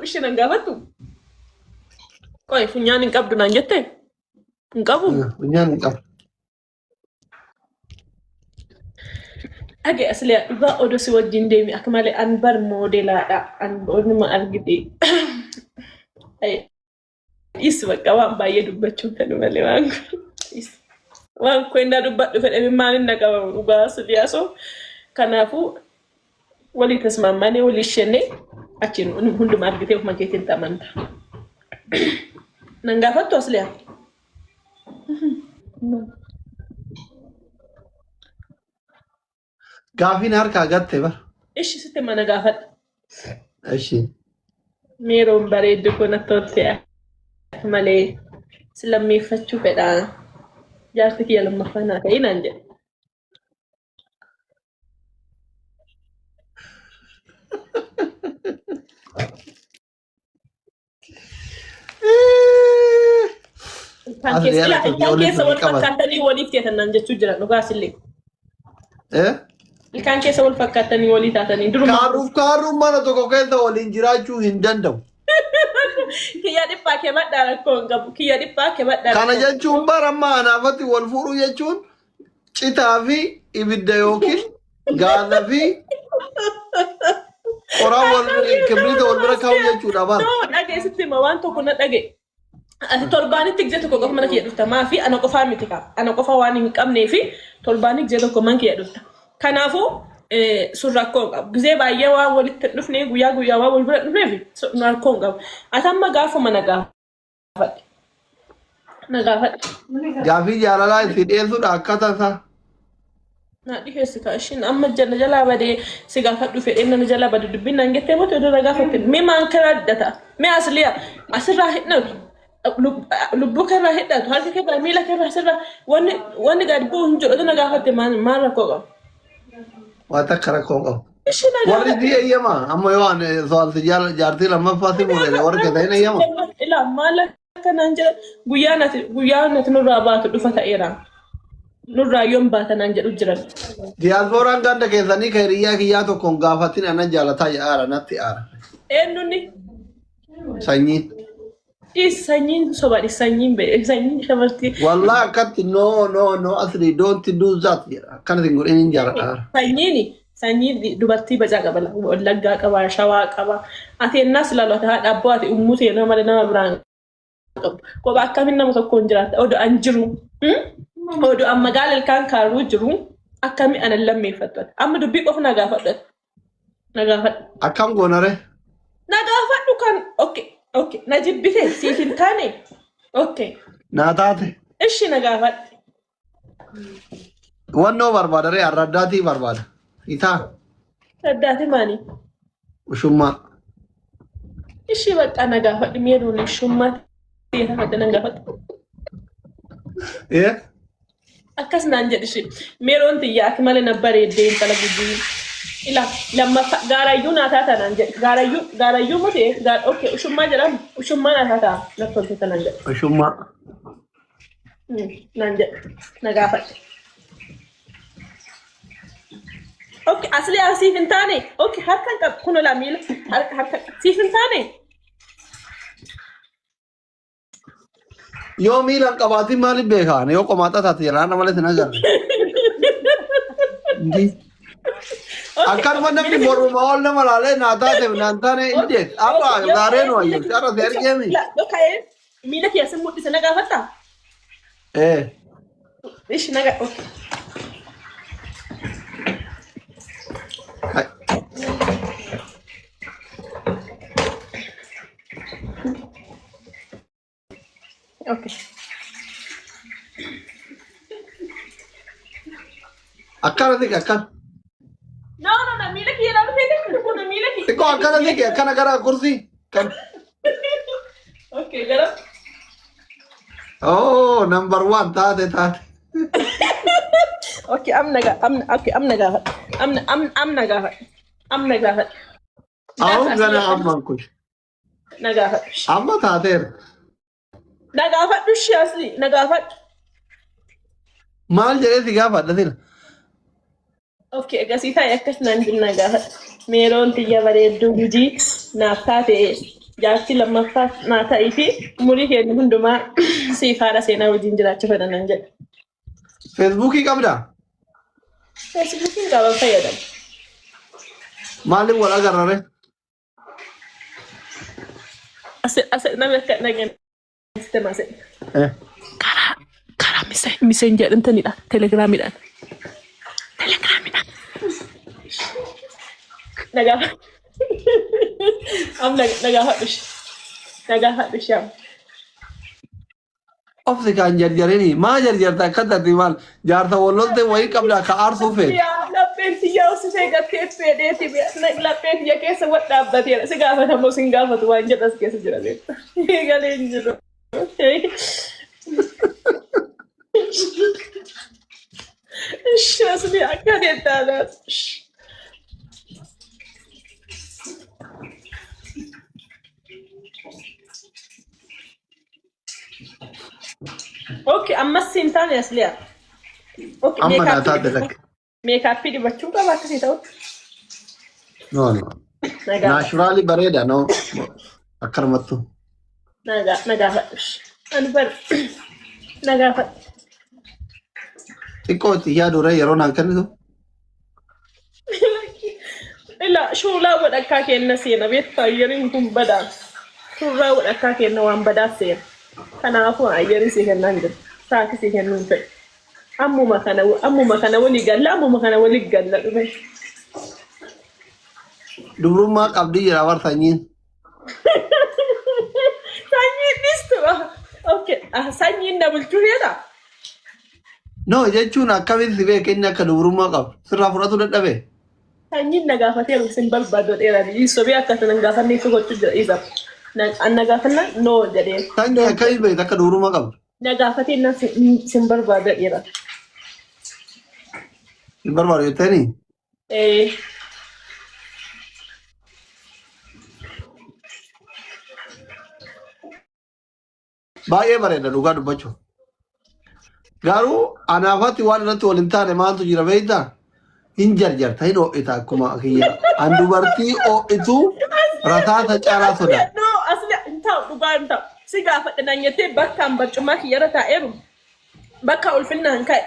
isheen hangaafatu. Qoy funyaan hin qabdu naan jette. Hin qabu. Funyaan hin qabu. Age asli dhugaa odoo si wajjin deemi akka malee an bar moodelaadha. An onuma argite. Is bakka waan baay'ee dubbachuun fedhu malee waan waan kwenda dubbadhu fedhe maalin na qaba dhugaa Suliyaasoo. Kanaafuu walii tasmaamanii walii shenne achiin hunduma argitee ofuma keetiin tamanta. Nangaafattu asliyaa. Gaafiin harkaa gatte bara. Ishi sitti mana gaafadha. Ishi. Meeroon bareeddu kun attoottee malee silammeeffachuu fedhaa. Jaarti kiyya lammaffaa naa ta'e naan jedhe. Ilkaan keessa wal fakkaatanii waliif teetanaan jechuu jiran dhugaasillee. Ilkaan keessa wal fakkaatanii walii taatanii duruma. Kaaruuf mana tokko keessa waliin jiraachuu hin danda'u. Kiyya dhibbaa kee badhaa rakkoo hin qabu. Kiyya dhibbaa kee badhaa. Kana jechuun bara ammaa anaafatti wal fuudhuu jechuun citaa fi ibidda yookiin gaazaa fi qoraan kibriita wal bira kaa'u jechuudha bara. Dhageessitti ma waan tokko na dhage. Ati torbaanitti gizee tokko qofa mana kiyya dhufta maafi ana qofaa miti kaa. Ana qofa waan hin qabnee fi torbaanitti gizee tokko mana kiyya dhufta. Kanaafuu sun rakkoo qabu. Gizee baay'ee waan walitti dhufnee guyyaa waan wal bira dhufnee fi rakkoo qabu. Ati amma gaafuma na gaafadhe. Na gaafadhe. Gaafii jaalalaa itti dhiyeessuudha akkata isaa. Na dhiyeessi kaa ishiin amma jalaa badee si gaafadhu fedhee nama jalaa badu dubbin naan jettee mootii odoo na gaafatte. Mee maan karaa addata? Mee asliyaa asirraa hidhatu? Lubbuu karraa hidhatu? Harka keerraa miila keerraa asirraa wanni gadi bu'u hin jedhu na gaafatte maal rakkoo qabu? Wata karakoo qabu. Warri di eeyyamaa amma yoo an soalti jaartii lammaffaa si muudee warri ta'in eeyyamaa. Ilaa maal akkanaan jedha guyyaa nati nurraa baatu dhufa ta'eera. Nurraa yoon baatanaan jedhu jiran. Diyaaspooraan ganda keessanii kayiriyyaa kiyyaa tokkoon gaafatin anan jaalataa aara natti aara. Eenyuuni? Sanyiin. Sanyiin sobaadhi sanyiin ba'e sanyiin shamartii. Wallah akkatti no asli don't do that akkanatiin godhin hin jaaladha. Sanyiin dubartii bacaa qaba wallaggaa qaba shawaa qaba. Ati ennaas ilaalu ati haadha abboo ati ummutee nama malee nama biraan qabu. Kopha akkamiin nama tokkoon jiraata odoo an jiru. Odoo an magaala ilkaan kaaruu jiru akkami anan lammeeffattu. Amma dubbii qofa na gaafadhu. Na gaafadhu. Akkam goonare? Na gaafadhu kan okay. Na jibbite siif hin taane. Okay. Naa taate. Ishi na gaafadhu. Wannoo barbaada ree arraddaatii barbaada. Itaa. Raddaati maani? Ushummaa. Ishi bakka na gaafadhu meeruun ushummaa ta'e fadda na gaafadhu. Akkas naan jedhishi meeroon tiyyaa akka malee na bareeddee intala gujii. Ila lammaffaa gaarayyuu naa taata naan jedhe gaarayyuu mutee okay ushummaa jedhamu ushummaa naa taata na tolchita naan jedhe. Ushummaa. Naan jedhe na gaafadhe. Okay asli asiif hin taane okay harkaan qabu kun ola miila harka siif hin taane. Yoo miilaan qabaatiin maaliif beekaan yoo qomaata taate jedhaan malee sin agarre. Akkanuma namni morma ol nama laalee naa taate naan taane indeet abba gaareen wayyo cara si argeemi. Dhoka'ee miila keessa mul'ise na gaafatta? Ishi na okay. Okay. Akkana tika akkan. No, mila kiyya lalu fede kun mila kiyya. Tiko akkana tika akkana gara kursi kan. Okay, gara. Oh, number 1 taate. Okay, am naga. Aun gana amman kush. Naga. Amma taateera. Nagaafadhu asli nagaafadhu. Maal jedhee si gaafadha sila? Okay, agarsiisaa akkas naan jiru nagaafadhu. Meeroon tiyya bareedduu gujii naaf taate jaartii lammaffaa naa ta'ii fi umurii keenya hundumaa siif haadha seenaa wajjin jiraachuu fedhan jedha. Feesbuukii qabdaa? Feesbuukiin qaban fayyadamu. Maaliif wal agarrare? As namni akka dhagan sistema asii. Karaa messenger intanidha. Telegiraamidhaan. Nagaa. Am nagaa hadhush. Nagaa hadhush yaam. Ofsi kan jarjarini maa jarjarta akka taati maal jaarta wallolte wayii qabdaa ka aarsuu feet. Lapheen xiyyaa osoo gattee fedheeti lapheen xiyya keessa wal dhaabbateera si gaafatamoo si gaafatu waan jedhas keessa jira beekta. Galee hin jiru. Asli akka deettaadha. Okay, amma sintaan asliya. Okay, Amma naataa dalak. Makeup dibachuu qaba akkasii ta'u. No. Naturally bareeda no. Akkanumattu. Nagaa fadhush. Ani bar nagaa fadhu. Xiqqootti yaadure yeroo naan kennitu. Ila shulaa wadhakkaa kenna seena beektaa ayyariin kun badaa. Suuraa wadhakkaa kenna waan badaa seena. Kanaafuu ayyarii si kennaan jira. Saati si kennuun fedha. Ammuma kana walii galla dhume. Dubrummaa qabdii jira war sanyiin. Sanyiin dhiistuudha. Okay, sanyiin na bulchuu jedha. No jechuun akkamitti si beeka inni akka dubrummaa qabu sirraa fudhatu dadhabe. Sanyiin na gaafatee sin barbaadu dheeranii sobee akkasii nan gaafannee fi gochuu jira isa. Anna gaafanna no jedhee. Sanyii akkamitti beekta akka dubrummaa qabu. Na gaafatee na sin barbaadu dheera. Sin barbaadu jettanii? Baay'ee bareeda dhugaa dubbachuun. Garuu anaafatti waan irratti wal hin taane maaltu jira beektaa? Hin jarjarta hin ho'ita akkuma kiyya. An dubartii ho'itu rasaasa caalaa sodaa. No, asli hin ta'u dhugaa hin ta'u. Si gaafadha naan jettee bakkaan barcumaa kiyyarra taa'eeru. Bakka ulfinnaan ka'e.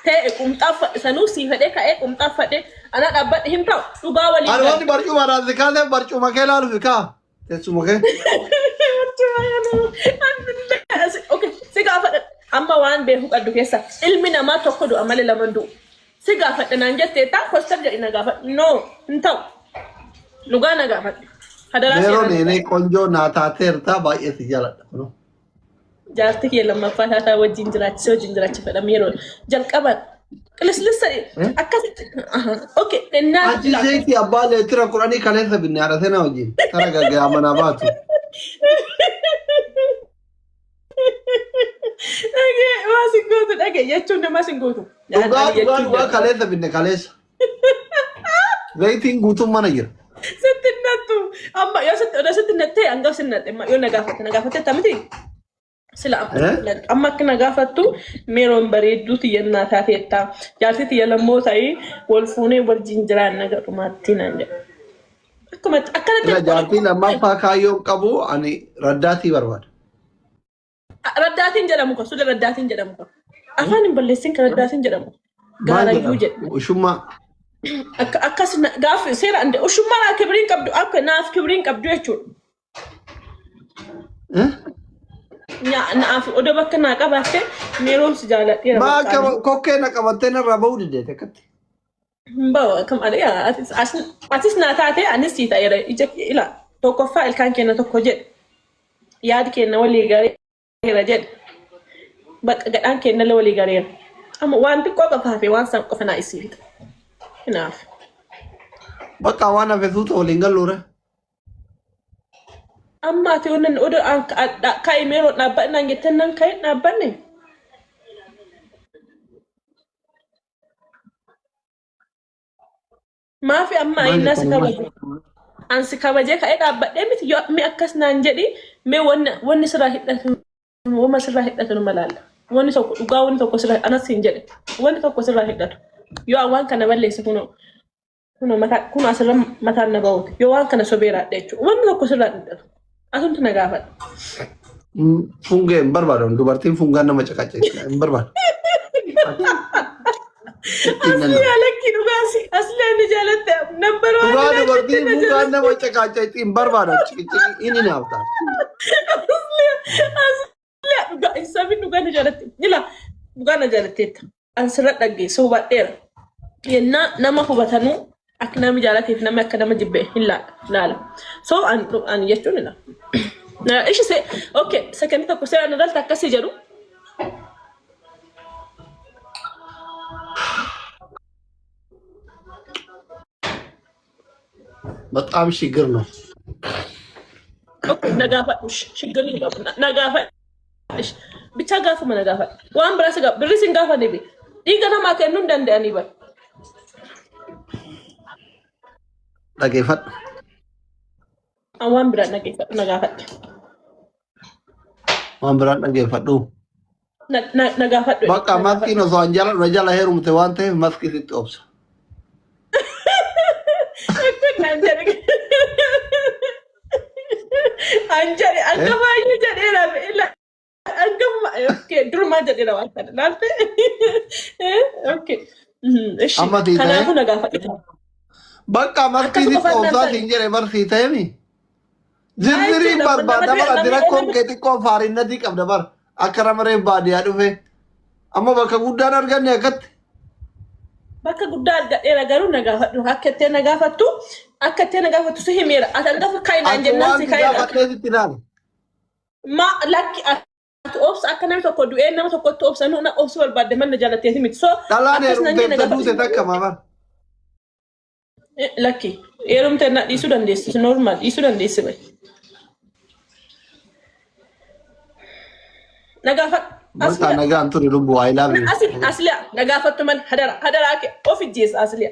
Ta'e qumxaafadhe sanuu sii fedhee ka'ee qumxaafadhe ana dhaabbadhe hin ta'u dhugaa waliin. Ani wanti barcuma raasi kaasee barcuma kee laaluuf kaa. Teessuma kee. Okay, si gaafadha. Amma waan beeku qabdu keessa ilmi namaa tokko du'a malee lama du'u. Si gaafadha naan jettee taa kostar jedhi na gaafadha. No, hin ta'u. Dhugaa na gaafadha. Yeroo neenee qonjoo naa taateerta baay'ee si jaaladha. Jaartii kee lammaffaa taataa wajjin jiraachifadham yeroo jalqaban qilislissa akkasitti. Okay, ennaa. Achi seeti abbaa leetira kudhanii kaleessa binne haadhatee na wajjin kara gaggaa manaa baatu. Waa singootu dhage jechuun nama singootu. Dhugaa kaleessa binne kaleessa. Zayitiin guutuun mana jira. Sitti nattu amma yoo sitti nattee hanga sinnatte yoo na gaafatte tamiti. Sila amma akka na gaafattu meeroon bareedduuti yennaa taateetta. Jaartii tiyya lammoo ta'ii wal fuunee wajjin jiraan naga dhumaatti naan jedha. Akkana jaartii lammaffaa kaayyoon qabu ani raddaatii barbaada. Raddaatiin jedhamu kan sudha raddaatiin jedhamu kan afaan hin balleessin kan raddaatiin jedhamu gaarayyuu jedhu. Ushummaa. Akkas gaaf seera ande ushummaa kibriin qabdu akka naaf kibriin qabdu jechuudha. Naaf oda bakka naa qabaatte meeroon si jaaladheera. Bakka kokkee na qabattee narraa bahuu diddeete akkatti. Bawa kam aliyaa atis naa taate anis sii ta'eera ija ila tokkoffaa ilkaan kenna tokko jedhe yaadi kenna walii gareera jedhe bakka gadhaan kenna walii gareera amma waan xiqqoo qofaafee waan san qofa naa isii fita. Enough. Bakka waan hafeesuuta waliin galluure. Amma ati wannan odo kai mero dhaabbanaan jettan nan kai dhaabbanne. Maafi amma inna si kabaje. An si kabaje kai dhaabbadhee miti yoo mi akkas naan jedhi mee wanni sirraa hidhatu wama sirraa hidhatu malaala. Wanni tokko dhugaa wanni tokko sirraa anas hin jedhe. Wanni tokko sirraa hidhatu. Yoo waan kana balleessa kuno mata kuno asirra mataan na ba'uuti yoo waan kana sobeeraadha jechuudha wanni tokko sirraa hidhatu Asuntu na gaafadhu. Fungee hin barbaadu. Dubartiin fungaan nama caqacaqe hin barbaadu. Asli alakki dhugaasi. Asli ani jaalatte nambar waan. Dhugaa dubartiin fungaan nama caqacaqe hin barbaadu. Inni naaf ta'a. Asli dhugaa isaafin dhugaa na jaalatte. Jila dhugaa na jaalatteetta. Ansirra dhaggeessa hubadheera. Yennaa nama hubatanuu akka nama jaalateef nama akka nama jibbe hin laala. So ani jechuun ila. Ishi se okay second tokko seera na dalta akkasii jedhu. በጣም ችግር ነው። ነጋፋሽ ችግር ነው። ነጋፋሽ ብቻ ጋፉ መነጋፋ ዋን ብራስ ጋር ብሪስ እንጋፋ ነቢ ዲገና ማከኑ እንደንደኒ ይባል dhaggeeffadhu. Waan biraan nagaafadhu. Waan biraan dhaggeeffadhu. Nagaafadhu. Bakka maskiin osoo an jala heerumte waan ta'eef maskii sitti obsa. Anjari akka baay'ee jedheera ila akka durumaa jedheera waan kana laalte. Okay. Kanaafuu nagaafadhu. Bakka maskiin obsaa siin jedhe barsii ta'emi. Zirzirii barbaada bara rakkoon kee xiqqoo faarinnati qabda bara akka namaree baadiyyaa dhufe amma bakka guddaan arganne akkatti. Bakka guddaa argadheera garuu nagaafadhu akka itti nagaafattu si himeera ati hangafa kaayinaan jennaan si kaayinaan. Ma lakki ati obsa akka namni tokko du'ee nama tokkotti obsanuu na obsi barbaadde manna jaalatteeti miti. So dhalaan heerumteessa duute takka maamar. Lakki heerumtee na dhiisuu dandeessi normaal dhiisuu dandeessi bayi. Nagaafadhu. Bakka nagaan ture lubbuu I love you. Asliya nagaafattu mal hadara ke ofijjeessa asliya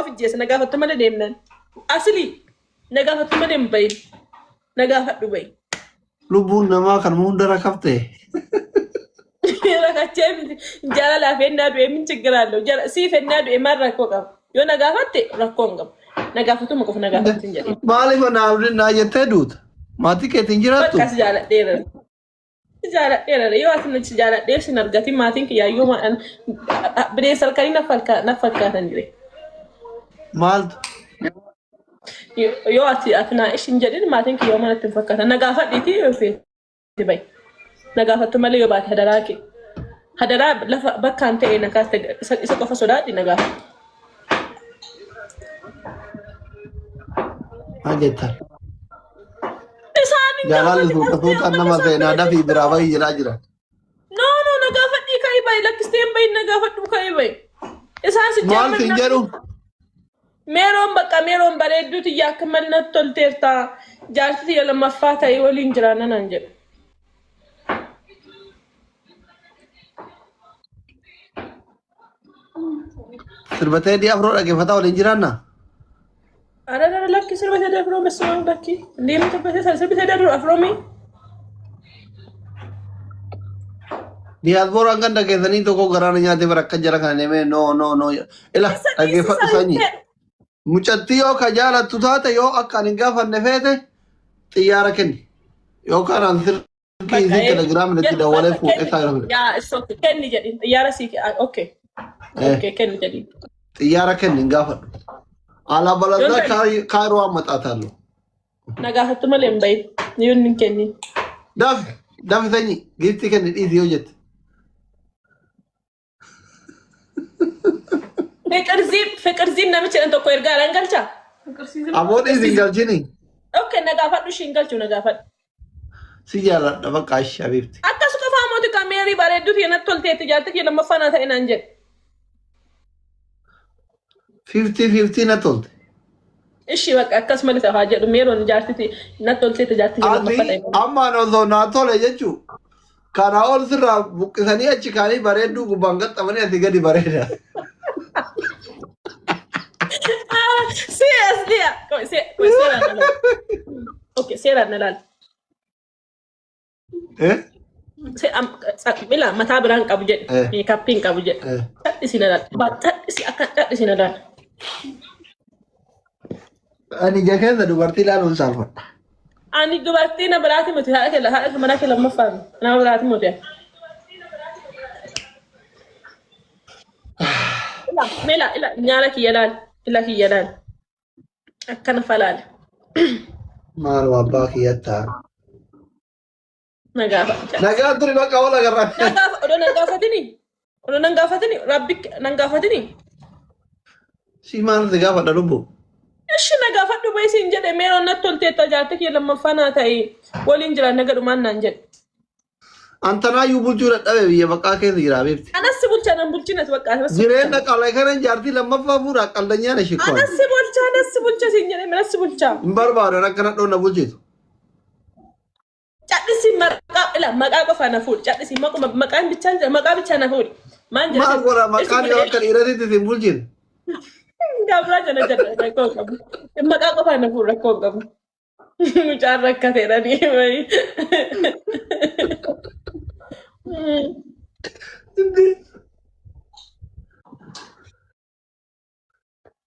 ofijjeessa nagaafattu mal deemnan asli nagaafattu mal deem bayi nagaafadhu bayi. Lubbuun namaa kan hunda rakabte. Rakachee jaalala fennaa du'e min chiggiraallo si fennaa du'e maal rakkoo qaba yoo nagaafatte rakkoo hin qabu nagaafatuma qofa nagaafattin jedhe. Maaliif naa jettee duuta maatii keetiin jiraattu. Bakka si jaaladheera. Yoo ati jaaladheef sin argatin maatiin kiyyaayyoo bineensa halkanii na fakkaatan jire. Maaltu? Yoo ati naa ishin jedhin maatiin kiyyoo manatti hin fakkaatan nagaafadhiiti yoo feeti bayi. Nagaafattu malee yoo baate hadaraa kee. Hadaraa lafa bakkaan ta'e nakaaste isa qofa sodaadhi nagaafadhu. Maal jettaan? Jaalalli suuta nama seenaa dafii biraa bahii jira. No nagaafadhii ka'ii bayi lakkisteen bayi nagaafadhu ka'ii bayi. Isaan si maal siin jedhu? Meeroon bareedduuti yaa akka malee natti tolteerta jaartii lammaffaa ta'ee waliin jiraanna naan jedhu. Sirbatee afroo dhaggeeffataa waliin jiraannaa? Ada laki sirba saya afro besok laki. Dia macam pasal sirba saya afromi. Diaspora kan dhaggeessanii tokko garaana nyaatee bara akka jara kana neemee no. Ila dhaggeeffadhu sanyi. Mucattii yoo ka jaalattu taate yoo akka ani gaafanne feete xiyyaara kenni. Yookaan an sirkii isii telegiraamii itti dawwalee fuudhee taa'e. Yaa isooti kenni jedhin xiyyaara sii okay. Okay kenni jedhin. Xiyyaara kenni hin gaafadhu. Ala balazaa kaayiroo hammataataalloo. Nagaafattu malee hin bahin. Niyoon hin kennin. Dafi sanyi giiftii kenni dhiisii yoo jette. Fiqirziin namichi jedhan tokko ergaa dhaan galchaa? Ammoo dhiisii hin galchini. Okay nagaafadhu ishii hin galchu nagaafadhu. Si jaaladha bakka ishee habiibti. Akkas qofaa mooti kaameerii bareedduuti natti tolteetti jaartii kee lammaffaa naa ta'e naan jedhe. 50-50 na tolte. Ishi bakka akkasumas haa jedhu meeroon jaartiti natti tolteetti jaartii kee lammaffaa ta'e. Ammaan osoo naa tole jechuun kana ol sirraa buqqisanii achi kaanii bareedduu gubbaan qaxxamanii asii gadi bareeda. Seeraan na laala. Bila mataa biraan qabu jedhe meekappiin qabu jedhe dadhisi na laala dadhisi akka dadhisi na laala. Ani ija keessa dubartii ilaaluun saalfadha. Ani dubartii na biraati miti haadha mana kee lammaffaan nama biraati miti. Ila nyaara kiyya laal ila kiyya laal akkana falaale. Maal abbaa kiyyattaa. Nagaafa. Nagaa turi bakka wala garraa. Nagaafa odoo nan gaafatini rabbi nan gaafatini. Si maal si gaafadha lubbu? Ishi na gaafadhu bayi siin jedhe meeroon natti tolteetta jaartii kiyya lammaffaa ta'e waliin jira nagadhumaan naan jedhe. Antanaayyuu bulchuu dadhabe biyya baqqaa keessa jira beekti. Anas bulcha nan bulchinas bakka. Jireenya qalaa kana jaartii lammaffaa fuudha qaldanyaan ishee qofa. Anas bulcha siin jedhe anas bulcha. Hin barbaadu akkana dhoonna bulchitu. Cadhisi maqaa qofa na fuudh cadhisi maqaan bichaa na fuudh. Maal godha maqaan yoo akka dhiiratitti isin bulchine. Gabra jana rakkoo qabu. Maqaa qofa na fuudh rakkoo qabu. Mucaan rakkateedha ni wayi.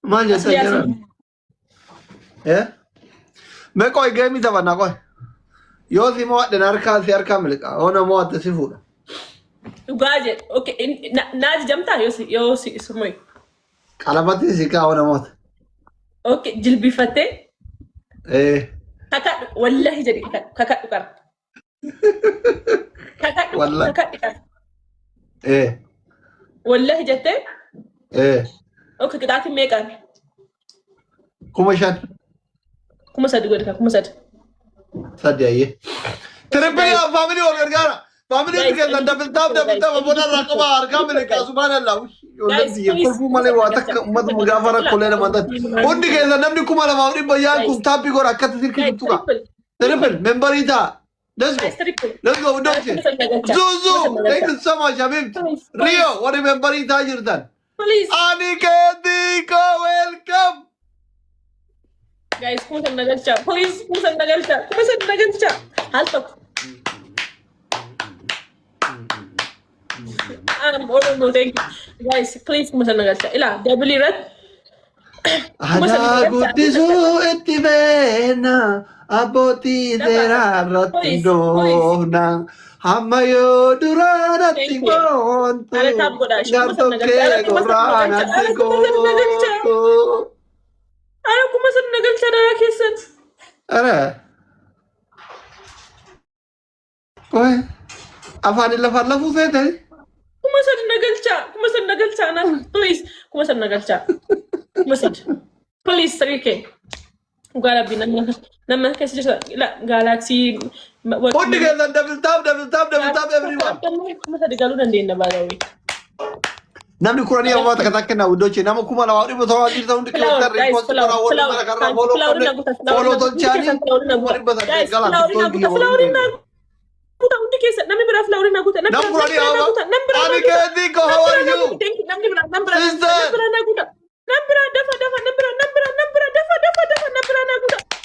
Maal jetta jira? Mee qoy geemii taphanna qoy. Yoo si mo'adhe harkaa miliqa oona mo'atte si fuudha. Dhugaa jedhe. Okay. Naaji jamtaa yoo si sumoi. Qalabatti si kaa oona mo'atte. Okay. Jilbifattee. Kakadhu wallahi jadi kakadhu qara. Kakadhu qara. Wallahi jettee. Okay qixaatiin meeqaan? 5,000. 3,000 godhika 3,000. Sadii ayyee. Tiribbiyaa faamilii wal gargaara. Faamilii keessa dabbiltaaf abboon irraa qaba harkaa miliqaa subhaanallah. Kolfuu malee waa takka uummata gaafa rakkoolee nama taate. Hundi keessa namni 2,200 yaan kun taappii godha akkatti sirkii tuqa. Triple membarii ta'a. Let's go uddoche. Zuzu thank you so much Habib. Rio warri membarii ta'a jirtan. Ani keetiiko welcome. Guys, kumusan nagalcha. Please, kumusan nagalcha. Hal tokko. No, thank you. Guys, please kumusan nagalcha. Ila, double red. Ada guddisuu itti beena abbootii seeraa irratti doona. Hamma yoo duraanatti goontu gartokkee goraanatti goontu. Ana kumusan nagalcha dara keessan. Ara. Koy. Afaan lafaan lafuu feete. Kumusan nagalcha ana. Please, kumusan nagalcha. Kumusan. Please, 3K. Ugala bi nama keessa jirta galaxy. Hundi keessa double tap everyone. Kumusan digaluu dandeenya baay'ee. Namni kuranii amma takka takka na uddoche nama 2,200 tawaa jirta hundi keessa reekoos tola wala mara karra follow tolchaani wali basa gala tolgi Kuta undi keessa namni biraa flowering na guuta namni kuranii amma ani keetii ko how are you namni biraa na guuta namni biraa dafa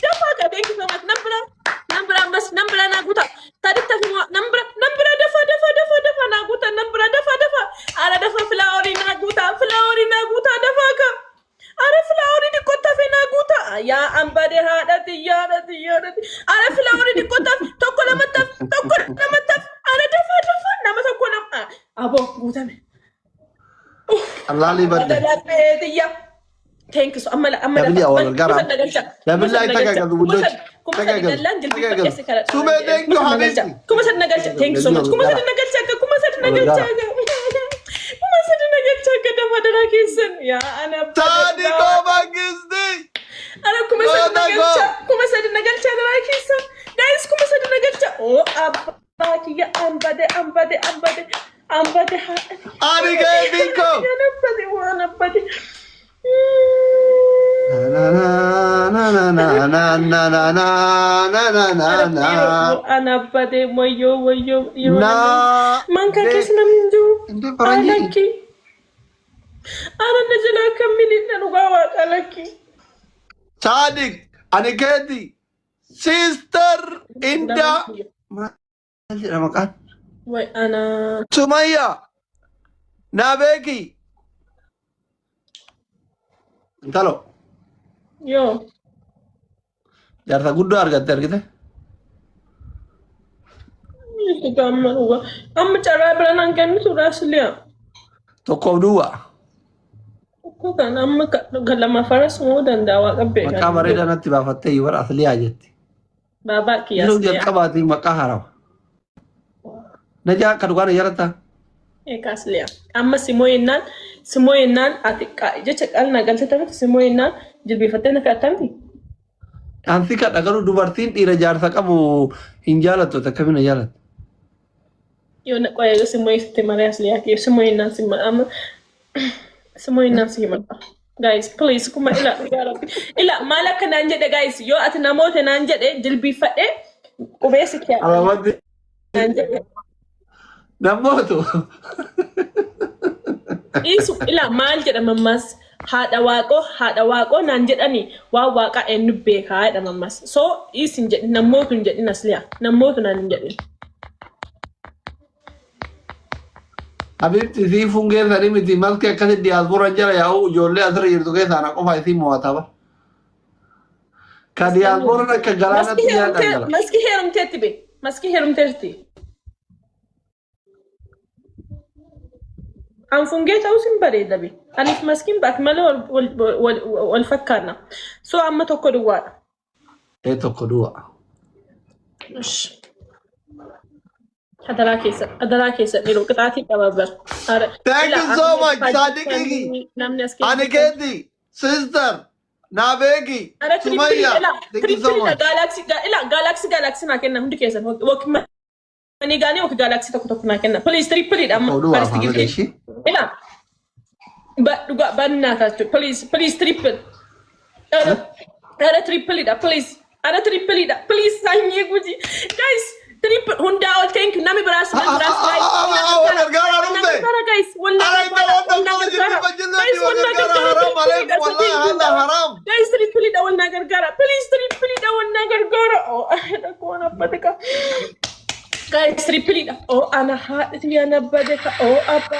dafa ka thank you so much namni biraa mas namni biraa na guuta taditta fi namni biraa dafa na guuta namni biraa dafa ara dafa flowering na guuta dafa ka ara flowering di kotta fe na guuta ya ambade haadati ara flowering di kotta tokko lamata ara dafa nama tokko nama abo guutame Allah li badde thank you so amma Dabili awal gara Dabili ay taga buddoch Sume thank you habibi kumasan nagalcha thank you so much kumasan nagalcha dafa dara kisan ya ana Tadi ko magisti ana kumasan nagalcha dara kisan guys kumasan nagalcha oh abaki ya ambade Ani keetii ko ambade Anak pada moyo mangka kisna minju alaki ana najala kamili nanugawa alaki Sadik Aniketi sister Inda makan wai ana Sumaya Nabeki Entalo yo Jarta guddo argatte argite Amma carraa biraan an kennitu raasliyaa. Tokkoof duwwaa. Kan amma galama faras moo danda'a waa qabbee. Maqaa bareedaa natti baafattee bara asliyaa jetti. Baabaa kiyyaas. Yeroo jalqabaatii maqaa harawa. Najaa akka dhugaana jalatta. Asliyaa. Amma simoo yennaan ati jecha qalna galtee taphatu simoo yennaan jilbiifattee na fe'attamti. Anti kadha garuu dubartiin dhiira jaarsa qabu hin jaalattu akkamiin jaalattu. Yoo na qoyee simoo isitti malee asliyaa kiyya simoo yennaan simoo yennaan si himadha. Guys, please kuma ila maal akka naan jedhe guys yoo ati namoota naan jedhe jilbiifadhe qubeessi kiyya. Alamatti. Namootu. Isu ila maal jedha mammas haadha waaqoo naan jedhani waa waaqa eenyu beekaa jedha mammas. So isin jedhi namootu hin jedhin asliyaa namootu naan hin jedhin. Habibti si fungee sanii miti maski akkasi diyaaspoora jala yaa'u ijoollee asirra jirtu keessaa na qofa isii mo'ataba. Ka diyaaspoora akka galaanatti yaadhan gala. Maski heerumteetti be maski heerumteetti. An fungee ta'uu sin bareeda be. Anis maskiin baat malee wal fakkaanna. So amma tokko duwwaadha. Tokko duwwaa. Adaraa keessa dhiiroo qixaatii qababar. Thank you so much, Sadiqi. Ani Keeti, sister, Nabegi, Sumayya. Thank you so much. Galaxy naa kenna hundi keessan. Ani gaanii wakti galaxy tokko naa kenna. Please triple dha amma. First give. Ila. Dhugaa bannaa taatu. Please triple. Ara triple dha please. Ara triple dha please sanyee guji. Guys. Hunda all thank you. Nami beras. Guys, triple it awal nagar gara. Please triple it awal nagar gara. Oh, ada ko na badeka. Guys, triple it. Oh, ana hat itu ya na badeka. Oh, apa?